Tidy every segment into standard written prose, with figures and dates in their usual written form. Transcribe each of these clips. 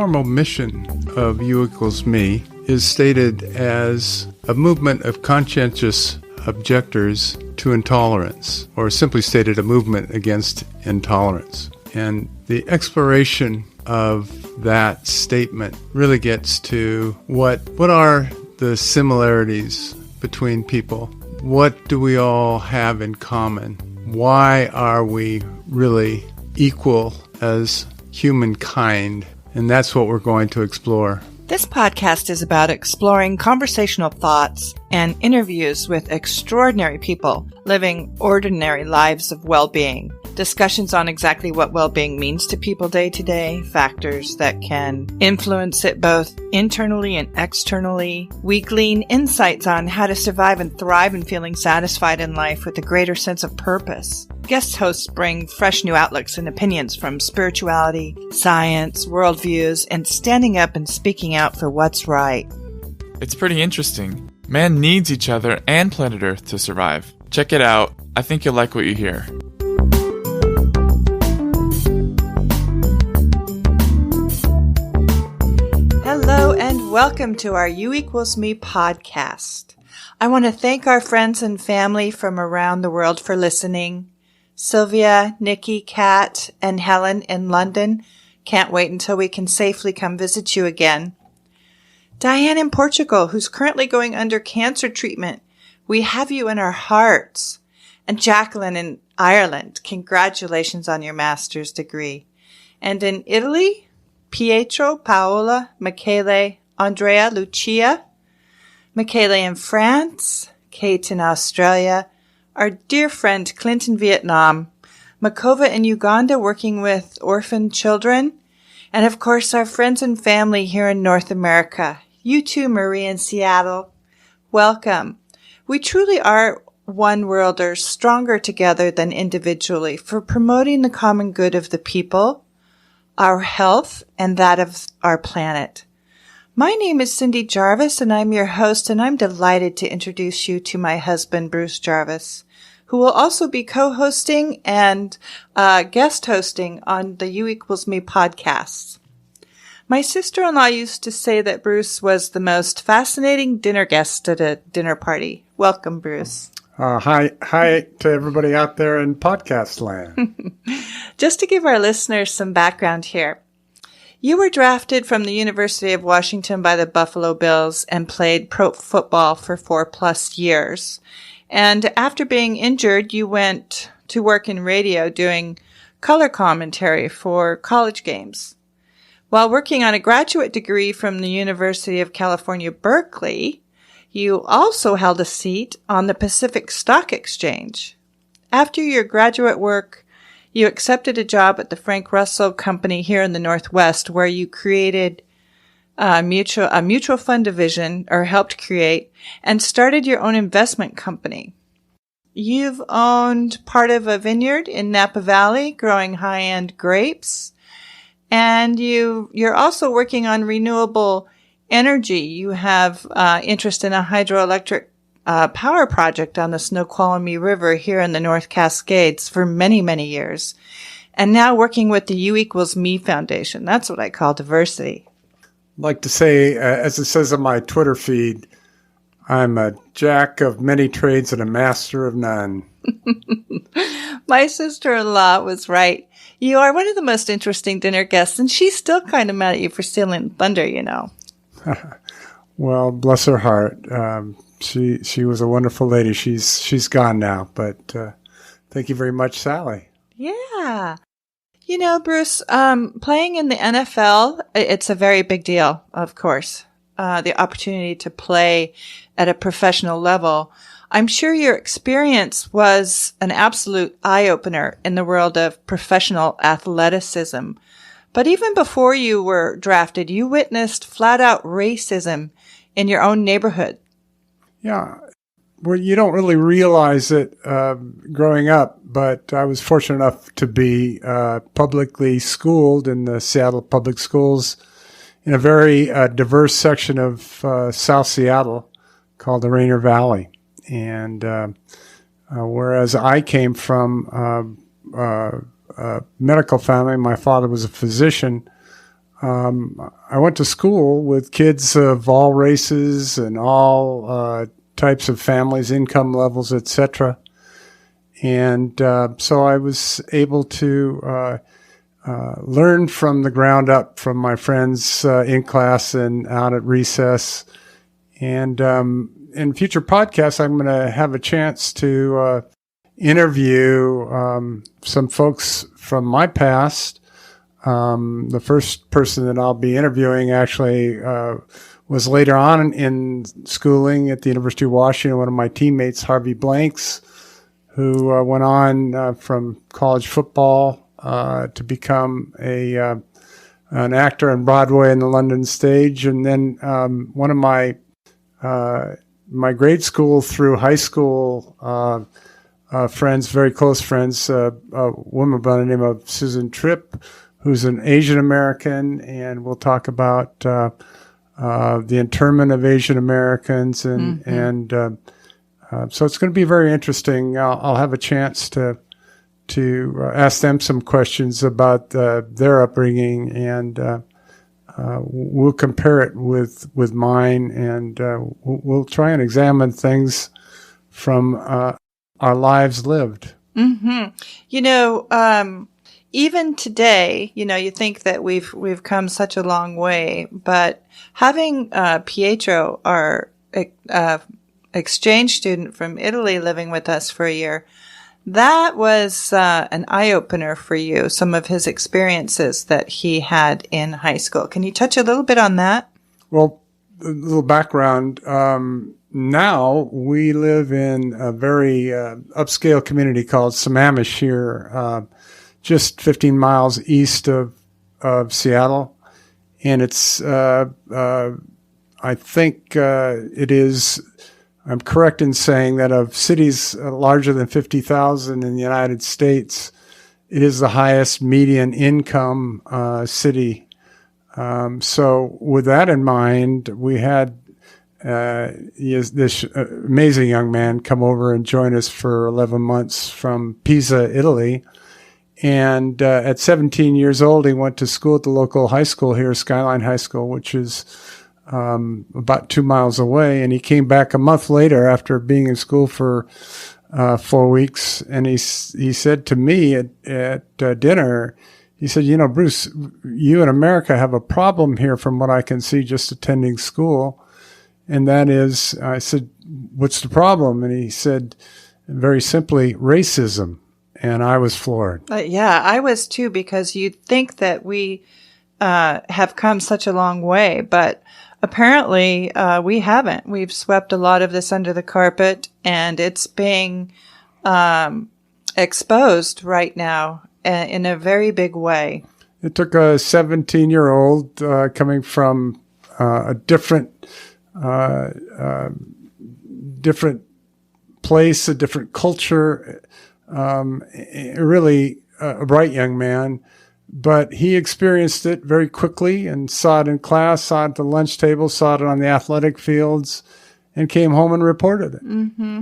formal mission of U equals me is stated as a movement of conscientious objectors to intolerance, or simply stated, a movement against intolerance. And the exploration of that statement really gets to what are the similarities between people? What do we all have in common? Why are we really equal as humankind? And that's what we're going to explore. This podcast is about exploring conversational thoughts and interviews with extraordinary people living ordinary lives of well-being. Discussions on exactly what well-being means to people day to day, factors that can influence it both internally and externally. We glean insights on how to survive and thrive in feeling satisfied in life with a greater sense of purpose. Guest hosts bring fresh new outlooks and opinions from spirituality, science, worldviews, and standing up and speaking out for what's right. It's pretty interesting. Man needs each other and planet Earth to survive. Check it out. I think you'll like what you hear. Hello and welcome to our U equals me podcast. I want to thank our friends and family from around the world for listening. Sylvia, Nikki, Kat, and Helen in London. Can't wait until we can safely come visit you again. Diane in Portugal, who's currently going under cancer treatment. We have you in our hearts. And Jacqueline in Ireland, congratulations on your master's degree. And in Italy, Pietro, Paola, Michele, Andrea, Lucia, Michele in France, Kate in Australia, our dear friend Clint in Vietnam, Makova in Uganda working with orphan children, and of course our friends and family here in North America. You too, Marie in Seattle. Welcome. We truly are one-worlders, stronger together than individually, for promoting the common good of the people, our health, and that of our planet. My name is Cindy Jarvis, and I'm your host, and I'm delighted to introduce you to my husband, Bruce Jarvis, who will also be co-hosting and guest hosting on the U equals me podcasts. My sister-in-law used to say that Bruce was the most fascinating dinner guest at a dinner party. Welcome, Bruce. Hi to everybody out there in podcast land. Just to give our listeners some background here. You were drafted from the University of Washington by the Buffalo Bills and played pro football for 4+ years. And after being injured, you went to work in radio doing color commentary for college games. While working on a graduate degree from the University of California, Berkeley, you also held a seat on the Pacific Stock Exchange. After your graduate work, you accepted a job at the Frank Russell Company here in the Northwest, where you created a mutual fund division, or helped create, and started your own investment company. You've owned part of a vineyard in Napa Valley growing high-end grapes, and you're also working on renewable energy. You have interest in a hydroelectric power project on the Snoqualmie River here in the North Cascades for many, many years, and now working with the U equals me Foundation. That's what I call diversity. Like to say, as it says on my Twitter feed, I'm a jack of many trades and a master of none. My sister-in-law was right. You are one of the most interesting dinner guests, and she's still kind of mad at you for stealing thunder, you know. Well, bless her heart. She was a wonderful lady. She's gone now, but thank you very much, Sally. Yeah. You know, Bruce, playing in the NFL, it's a very big deal, of course. The opportunity to play at a professional level. I'm sure your experience was an absolute eye-opener in the world of professional athleticism. But even before you were drafted, you witnessed flat-out racism in your own neighborhood. Yeah. Well, you don't really realize it growing up, but I was fortunate enough to be publicly schooled in the Seattle public schools in a very diverse section of South Seattle called the Rainier Valley. And whereas I came from a medical family, my father was a physician, I went to school with kids of all races and all types of families, income levels, etc. And so I was able to learn from the ground up from my friends in class and out at recess. And in future podcasts, I'm going to have a chance to interview some folks from my past. The first person that I'll be interviewing actually was later on in schooling at the University of Washington, one of my teammates, Harvy Blanks, who went on from college football to become an actor on Broadway and the London stage. And then one of my grade school through high school friends, very close friends, a woman by the name of Susan Tripp, who's an Asian American, and we'll talk about the internment of Asian Americans, and so it's going to be very interesting. I'll have a chance to ask them some questions about their upbringing, and we'll compare it with mine, and we'll try and examine things from our lives lived. Mm-hmm. Even today, you think that we've come such a long way, but having Pietro, our exchange student from Italy, living with us for a year, that was an eye-opener for you, some of his experiences that he had in high school. Can you touch a little bit on that? Well, a little background. Now we live in a very upscale community called Sammamish here, just 15 miles east of Seattle. And it's, I think it is, I'm correct in saying that of cities larger than 50,000 in the United States, it is the highest median income city. So with that in mind, we had this amazing young man come over and join us for 11 months from Pisa, Italy. And at 17 years old, he went to school at the local high school here, Skyline High School, which is about 2 miles away. And he came back a month later after being in school for 4 weeks. And he said to me at dinner, he said, Bruce, you in America have a problem here from what I can see just attending school. And that is, I said, what's the problem? And he said, very simply, racism. And I was floored. Yeah, I was too, because you'd think that we have come such a long way, but apparently we haven't. We've swept a lot of this under the carpet, and it's being exposed right now in a very big way. It took a 17-year-old coming from a different place, a different culture, really a bright young man, but he experienced it very quickly and saw it in class, saw it at the lunch table, saw it on the athletic fields, and came home and reported it. Mm-hmm.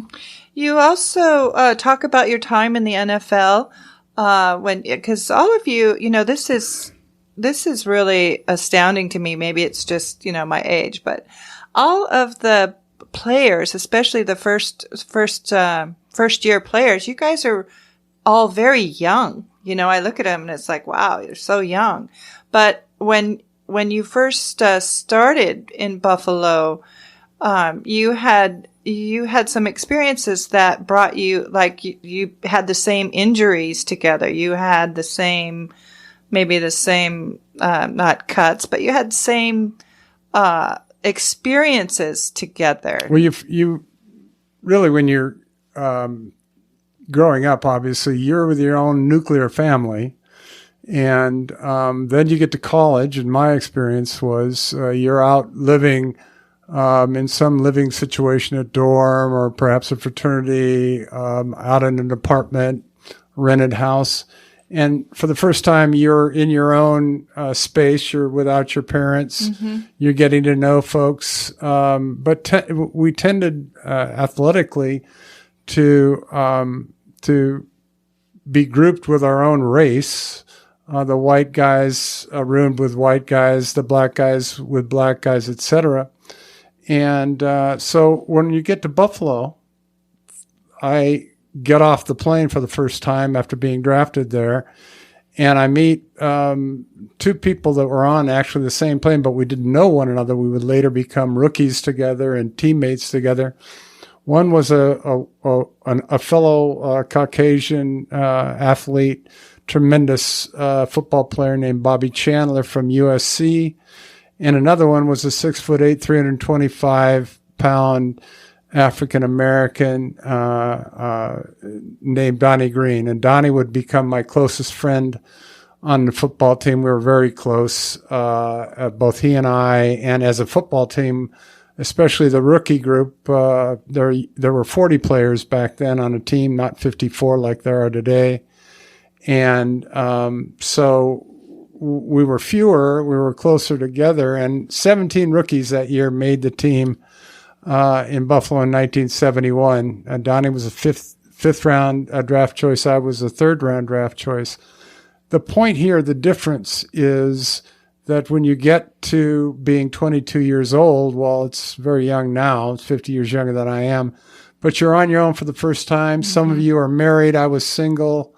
You also talk about your time in the NFL, because all of you, this is really astounding to me. Maybe it's just my age, but all of the players, especially the first year players, you guys are all very young. I look at them and it's like, wow, you're so young. But when you first started in Buffalo, you had some experiences that brought you, like you had the same injuries together. You had the same, not cuts, but you had the same experiences together. Well, you really, when you're growing up, obviously, you're with your own nuclear family. And then you get to college, and my experience was you're out living in some living situation, a dorm or perhaps a fraternity, out in an apartment, rented house. And for the first time, you're in your own space. You're without your parents. Mm-hmm. You're getting to know folks. But we tended athletically to be grouped with our own race. the white guys roomed with white guys, the black guys with black guys, etc. And so when you get to Buffalo, I get off the plane for the first time after being drafted there, and I meet two people that were on actually the same plane, but we didn't know one another. We would later become rookies together and teammates together. One was a fellow Caucasian athlete, tremendous football player named Bobby Chandler from USC. And another one was a 6'8", 325-pound African-American named Donnie Green. And Donnie would become my closest friend on the football team. We were very close, both he and I, and as a football team, especially the rookie group. There were 40 players back then on a team, not 54 like there are today. And so we were fewer, we were closer together, and 17 rookies that year made the team in Buffalo in 1971. Donnie was a fifth round draft choice. I was a third round draft choice. The point here, the difference is that when you get to being 22 years old, well, it's very young now, it's 50 years younger than I am, but you're on your own for the first time. Mm-hmm. Some of you are married. I was single.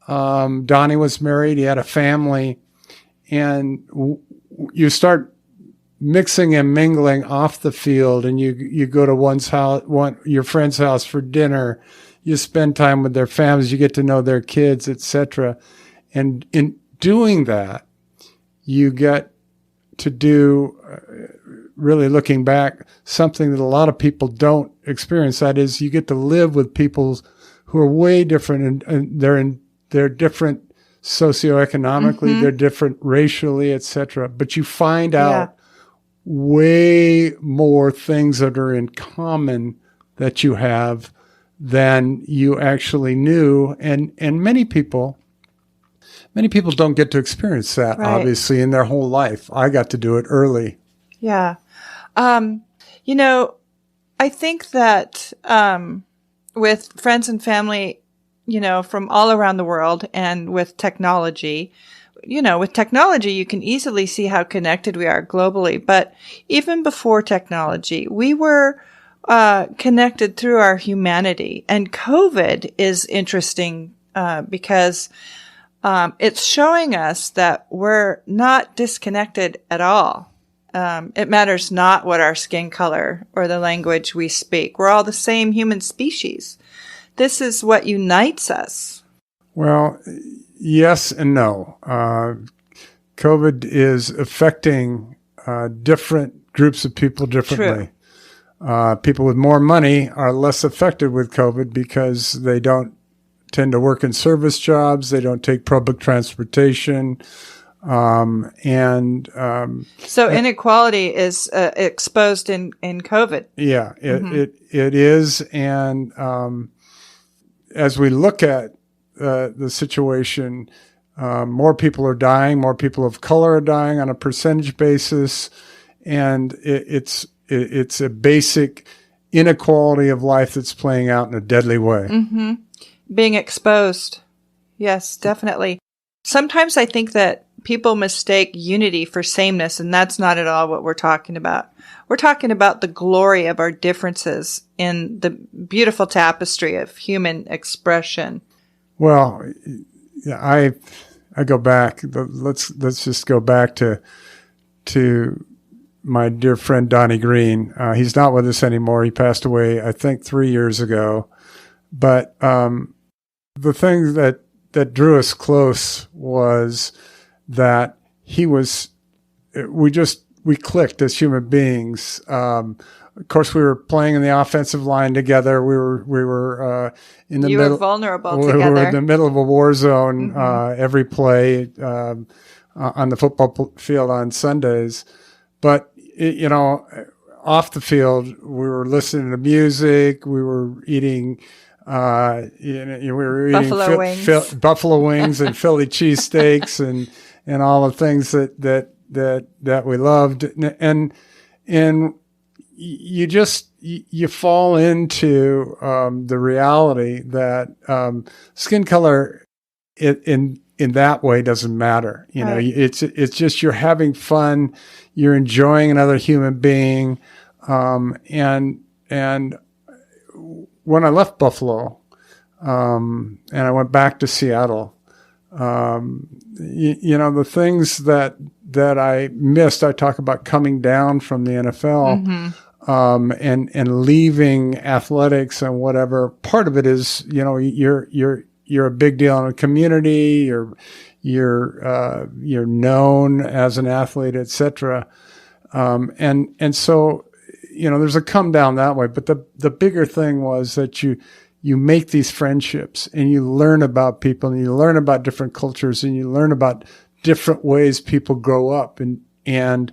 Donnie was married. He had a family. And you start mixing and mingling off the field, and you go to one's house, your friend's house for dinner. You spend time with their families. You get to know their kids, etc. And in doing that, you get to do, really looking back, something that a lot of people don't experience. That is, you get to live with people who are way different, and they're different socioeconomically, mm-hmm. they're different racially, etc. But you find out way more things that are in common that you have than you actually knew. And many people don't get to experience that, right, obviously, in their whole life. I got to do it early. Yeah. I think that with friends and family, from all around the world, and with technology, you can easily see how connected we are globally. But even before technology, we were connected through our humanity. And COVID is interesting because it's showing us that we're not disconnected at all. It matters not what our skin color or the language we speak. We're all the same human species. This is what unites us. Well, yes and no. COVID is affecting different groups of people differently. People with more money are less affected with COVID because they don't tend to work in service jobs. They don't take public transportation. So inequality is exposed in COVID. Yeah, it is. And as we look at the situation, more people are dying, more people of color are dying on a percentage basis, and it's a basic inequality of life that's playing out in a deadly way. Mm-hmm. Being exposed. Yes, definitely. Sometimes I think that people mistake unity for sameness, and that's not at all what we're talking about. We're talking about the glory of our differences in the beautiful tapestry of human expression. Well, yeah, I go back. Let's just go back to my dear friend Donnie Green. He's not with us anymore. He passed away, I think, 3 years ago. But the thing that drew us close was that we clicked as human beings. Of course, we were playing in the offensive line together. We were in the middle. You were vulnerable together. We were in the middle of a war zone, mm-hmm. Every play on the football field on Sundays. But off the field, we were listening to music. We were eating. We were eating buffalo wings and Philly cheesesteaks and all the things that we loved, and you fall into the reality that skin color in in that way doesn't matter. You know, Right. it's just you're having fun, you're enjoying another human being. And when I left Buffalo, and I went back to Seattle, you know, the things that I missed, I talk about coming down from the NFL, and leaving athletics and whatever. Part of it is, you know, you're a big deal in a community. You're known as an athlete, etc. And so, you know, there's a come down that way. But the bigger thing was that you make these friendships and you learn about people and you learn about different cultures and you learn about different ways people grow up. And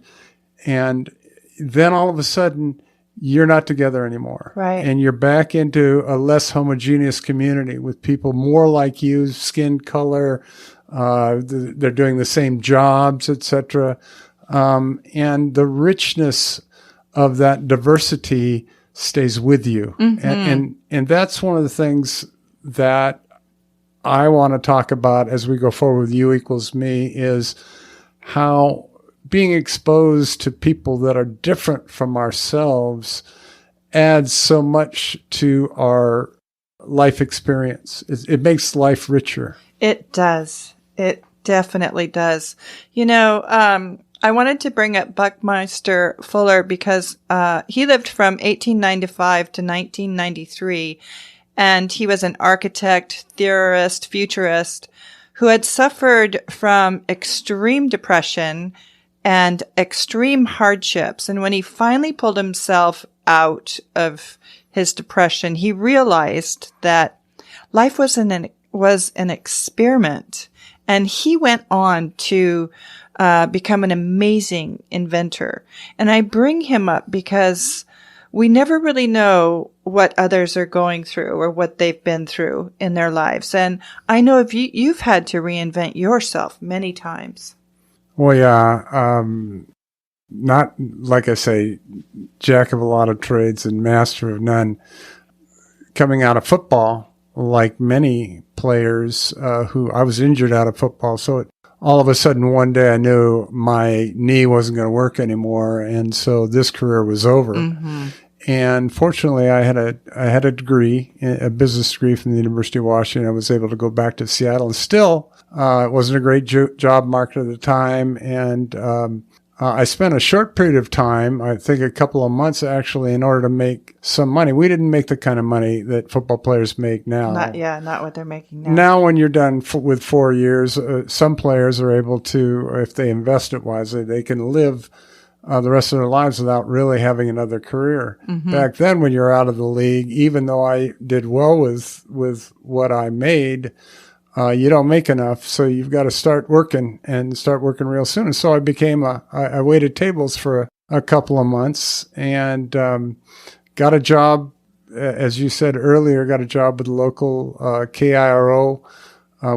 then all of a sudden you're not together anymore. Right. And you're back into a less homogeneous community with people more like you, skin color, they're doing the same jobs, etc. And the richness of that diversity stays with you. And that's one of the things that I want to talk about as we go forward with U equals me is how being exposed to people that are different from ourselves adds so much to our life experience. It makes life richer. It does. It definitely does. You know, I wanted to bring up Buckminster Fuller because he lived from 1895 to 1993, and he was an architect, theorist, futurist, who had suffered from extreme depression and extreme hardships. And when he finally pulled himself out of his depression, he realized that life was an experiment. And he went on to become an amazing inventor. And I bring him up because we never really know what others are going through or what they've been through in their lives. And I know if you've had to reinvent yourself many times. Well, yeah, not, like I say, jack of a lot of trades and master of none. Coming out of football, like many players who I was injured out of football. So all of a sudden one day I knew my knee wasn't going to work anymore. And so this career was over. And fortunately I had a degree, a business degree from the University of Washington. I was able to go back to Seattle, and still it wasn't a great job market at the time. And I spent a short period of time, I think a couple of months actually, in order to make some money. We didn't make the kind of money that football players make now. Not what they're making now. Now when you're done with 4 years, some players are able to, if they invest it wisely, they can live the rest of their lives without really having another career. Back then when you're out of the league, even though I did well with what I made, you don't make enough, so you've got to start working real soon. And so I became I waited tables for a couple of months and got a job, as you said earlier, got a job with the local KIRO,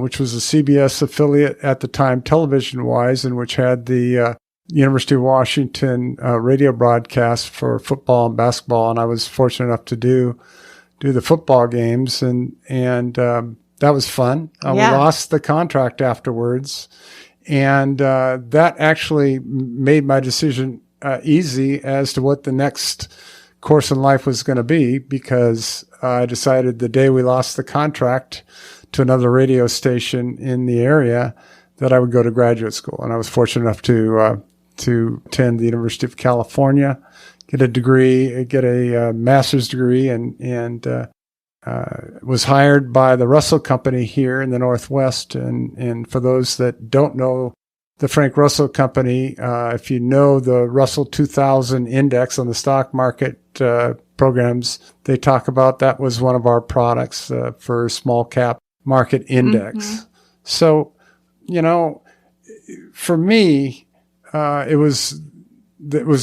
which was a CBS affiliate at the time, television-wise, and which had the University of Washington radio broadcast for football and basketball. And I was fortunate enough to do the football games, and that was fun. We lost the contract afterwards. And that actually made my decision easy as to what the next course in life was going to be, because I decided the day we lost the contract to another radio station in the area that I would go to graduate school. And I was fortunate enough to attend the University of California, get a degree, get a master's degree, and was hired by the Russell Company here in the Northwest. And for those that don't know the Frank Russell Company, if you know the Russell 2000 index on the stock market programs they talk about, that was one of our products for small cap market index. So, you know, for me, it was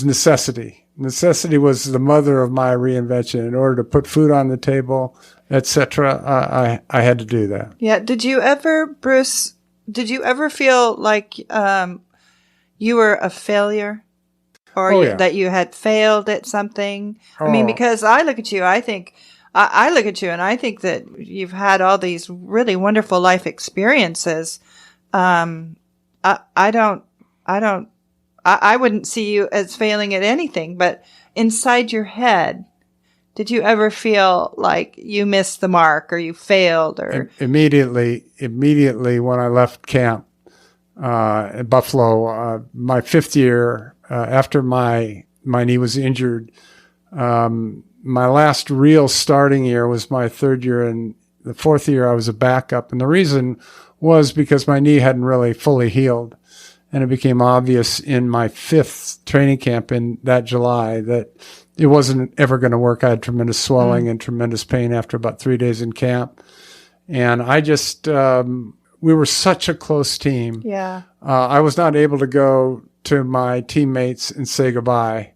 necessity. Necessity was the mother of my reinvention. In order to put food on the table, etc., I had to do that. Yeah. Did you ever, Bruce, feel like you were a failure? Or that you had failed at something? I mean, because I look at you, I think that you've had all these really wonderful life experiences. I wouldn't see you as failing at anything, but inside your head, did you ever feel like you missed the mark or you failed or? Immediately when I left camp, in Buffalo, my 5th year, after my knee was injured, my last real starting year was my 3rd year, and the 4th year I was a backup. And the reason was because my knee hadn't really fully healed. And it became obvious in my 5th training camp in that July that it wasn't ever going to work. I had tremendous swelling and tremendous pain after about 3 days in camp. And I just, we were such a close team. Yeah. I was not able to go to my teammates and say goodbye.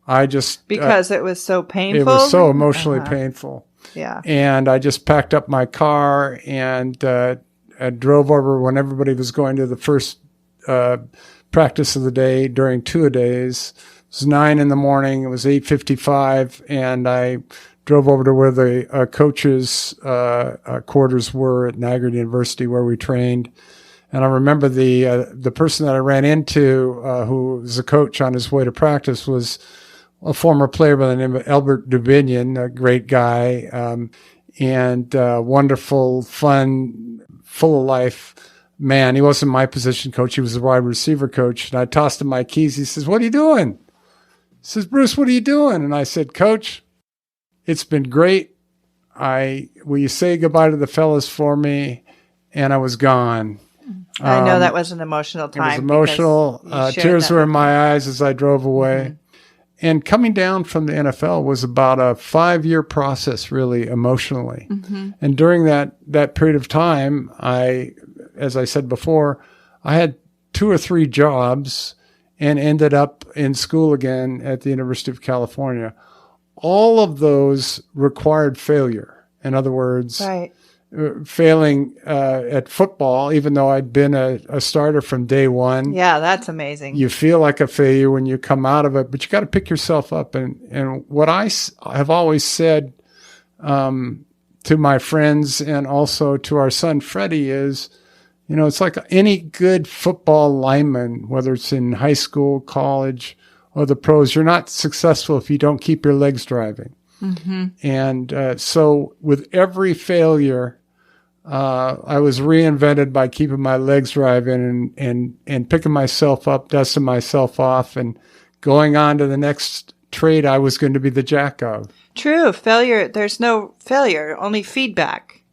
I just because it was so painful. It was so emotionally painful. Yeah. And I just packed up my car and I drove over when everybody was going to the first practice of the day during 2-a-days. It was 9 a.m. It was 8:55, and I drove over to where the coaches' quarters were at Niagara University, where we trained. And I remember the person that I ran into, who was a coach on his way to practice, was a former player by the name of Albert Dubinian, a great guy, and wonderful, fun, full of life man. He wasn't my position coach. He was the wide receiver coach. And I tossed him my keys. He says, "What are you doing?" He says, "Bruce, what are you doing?" And I said, "Coach, it's been great. Will you say goodbye to the fellas for me?" And I was gone. I know that was an emotional time. It was emotional. Tears were in my eyes as I drove away. Mm-hmm. And coming down from the NFL was about a 5-year process, really, emotionally. Mm-hmm. And during that period of time, as I said before, I had 2 or 3 jobs and ended up in school again at the University of California. All of those required failure. In other words, right. Failing at football, even though I'd been a starter from day one. Yeah, that's amazing. You feel like a failure when you come out of it, but you got to pick yourself up. And what I have always said to my friends and also to our son Freddie is, it's like any good football lineman, whether it's in high school, college, or the pros, you're not successful if you don't keep your legs driving. Mm-hmm. And so with every failure, I was reinvented by keeping my legs driving and picking myself up, dusting myself off, and going on to the next trade I was going to be the jack of. True. Failure. There's no failure, only feedback.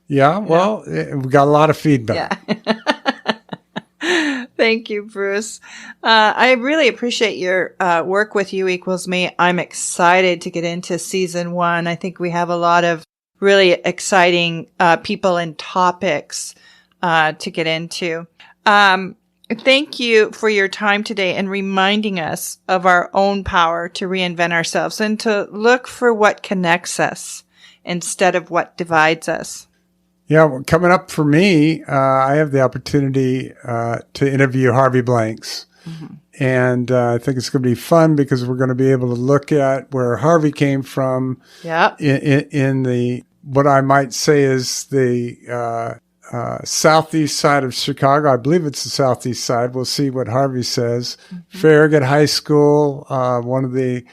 Yeah. Well, we got a lot of feedback. Yeah. Thank you, Bruce. I really appreciate your work with U equals me. I'm excited to get into season 1. I think we have a lot of really exciting people and topics to get into. Thank you for your time today and reminding us of our own power to reinvent ourselves and to look for what connects us instead of what divides us. Yeah, well, coming up for me, I have the opportunity to interview Harvy Blanks. Mm-hmm. And I think it's going to be fun because we're going to be able to look at where Harvey came from in the, what I might say is the southeast side of Chicago. I believe it's the southeast side. We'll see what Harvey says. Mm-hmm. Farragut High School, one of the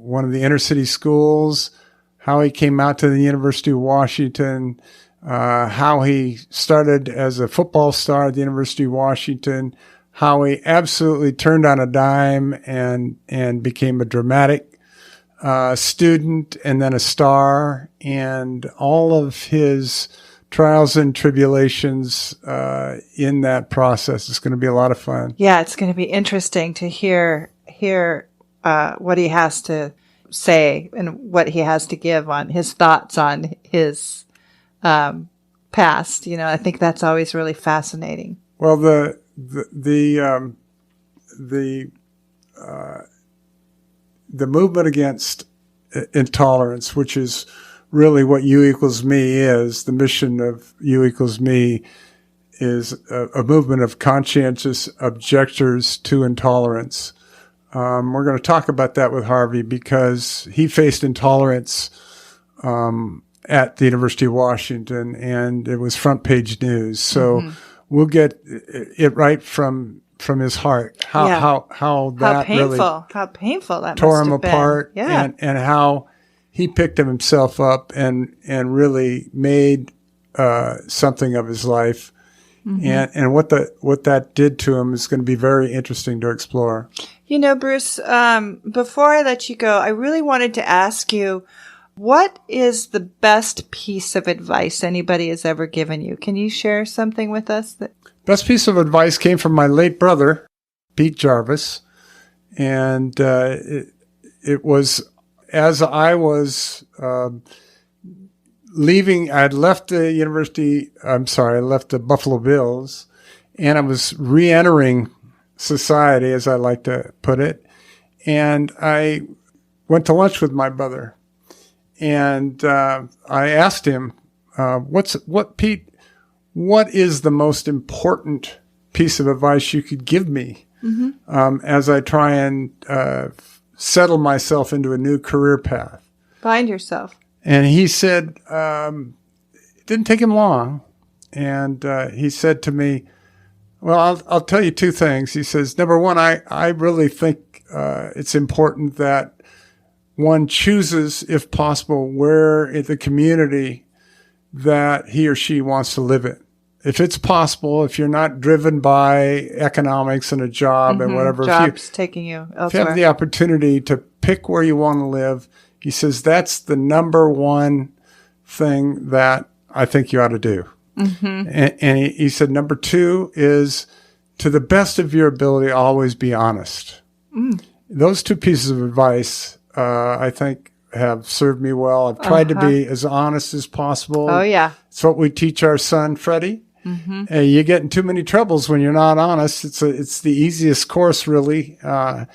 inner city schools, how he came out to the University of Washington, how he started as a football star at the University of Washington, how he absolutely turned on a dime and became a dramatic student and then a star, and all of his trials and tribulations in that process. It's going to be a lot of fun. Yeah, it's going to be interesting to hear what he has to say and what he has to give on his thoughts on his past. I think that's always really fascinating. Well, the movement against intolerance, which is really what U equals me is, the mission of U equals me is a movement of conscientious objectors to intolerance. We're going to talk about that with Harvey because he faced intolerance at the University of Washington, and it was front page news. So we'll get it right from his heart. How that really how painful that tore must him have been. apart, Yeah. and how he picked himself up and really made something of his life. Mm-hmm. And what that did to him is going to be very interesting to explore. You know, Bruce, before I let you go, I really wanted to ask you, what is the best piece of advice anybody has ever given you? Can you share something with us? Best piece of advice came from my late brother, Pete Jarvis. And it was as I was leaving, I left the Buffalo Bills, and I was re-entering society, as I like to put it. And I went to lunch with my brother, and I asked him, Pete, what is the most important piece of advice you could give me as I try and settle myself into a new career path? Find yourself. And he said, it didn't take him long. And he said to me, well, I'll tell you two things. He says, number one, I really think it's important that one chooses, if possible, where in the community that he or she wants to live in. If it's possible, if you're not driven by economics and a job and whatever. Jobs taking you elsewhere. If you have the opportunity to pick where you want to live, he says that's the number one thing that I think you ought to do. Mm-hmm. And he said number two is, to the best of your ability, always be honest. Mm. Those two pieces of advice, I think, have served me well. I've tried to be as honest as possible. Oh, yeah. It's what we teach our son, Freddie. Mm-hmm. You get in too many troubles when you're not honest. It's the easiest course, really. And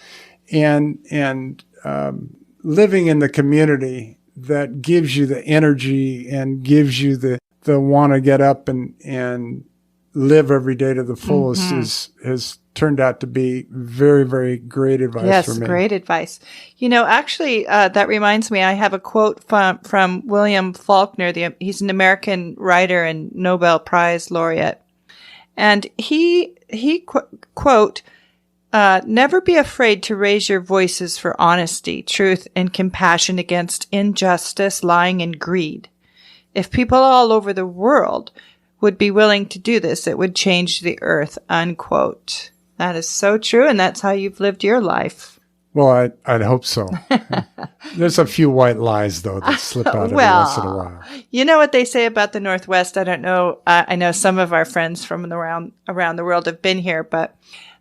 living in the community that gives you the energy and gives you the want to get up and live every day to the fullest has turned out to be very, very great advice for me. Yes, great advice. You know, actually, that reminds me, I have a quote from William Faulkner. He's an American writer and Nobel Prize laureate. And he quote, never be afraid to raise your voices for honesty, truth, and compassion against injustice, lying, and greed. If people all over the world would be willing to do this, it would change the earth, unquote. That is so true, and that's how you've lived your life. Well, I'd hope so. There's a few white lies, though, that slip out every once in a while. You know what they say about the Northwest? I don't know. I know some of our friends from around the world have been here, but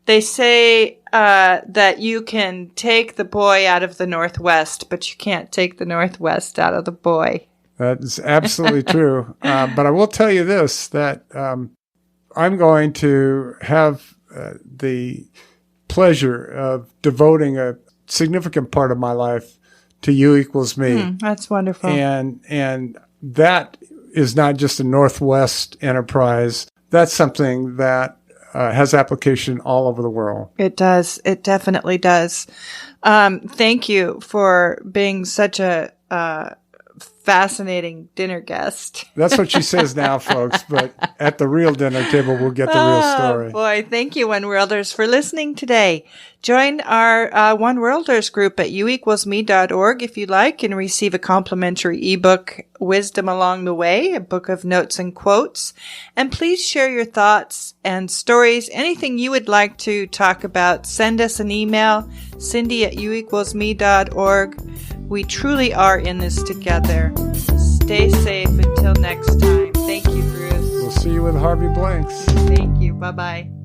they say that you can take the boy out of the Northwest, but you can't take the Northwest out of the boy. That is absolutely true. But I will tell you this, that I'm going to have the pleasure of devoting a significant part of my life to You Equals Me. That's wonderful. And that is not just a Northwest enterprise. That's something that has application all over the world. It does. It definitely does. Thank you for being such a fascinating dinner guest. That's what she says now, folks, but at the real dinner table, we'll get the real story. Boy, thank you, One Worlders, for listening today. Join our One Worlders group at youequalsme.org if you like, and receive a complimentary ebook, Wisdom Along the Way, a book of notes and quotes. And please share your thoughts and stories, anything you would like to talk about. Send us an email, cindy@youequalsme.org. We truly are in this together. Stay safe until next time. Thank you, Bruce. We'll see you with Harvy Blanks. Thank you. Bye-bye.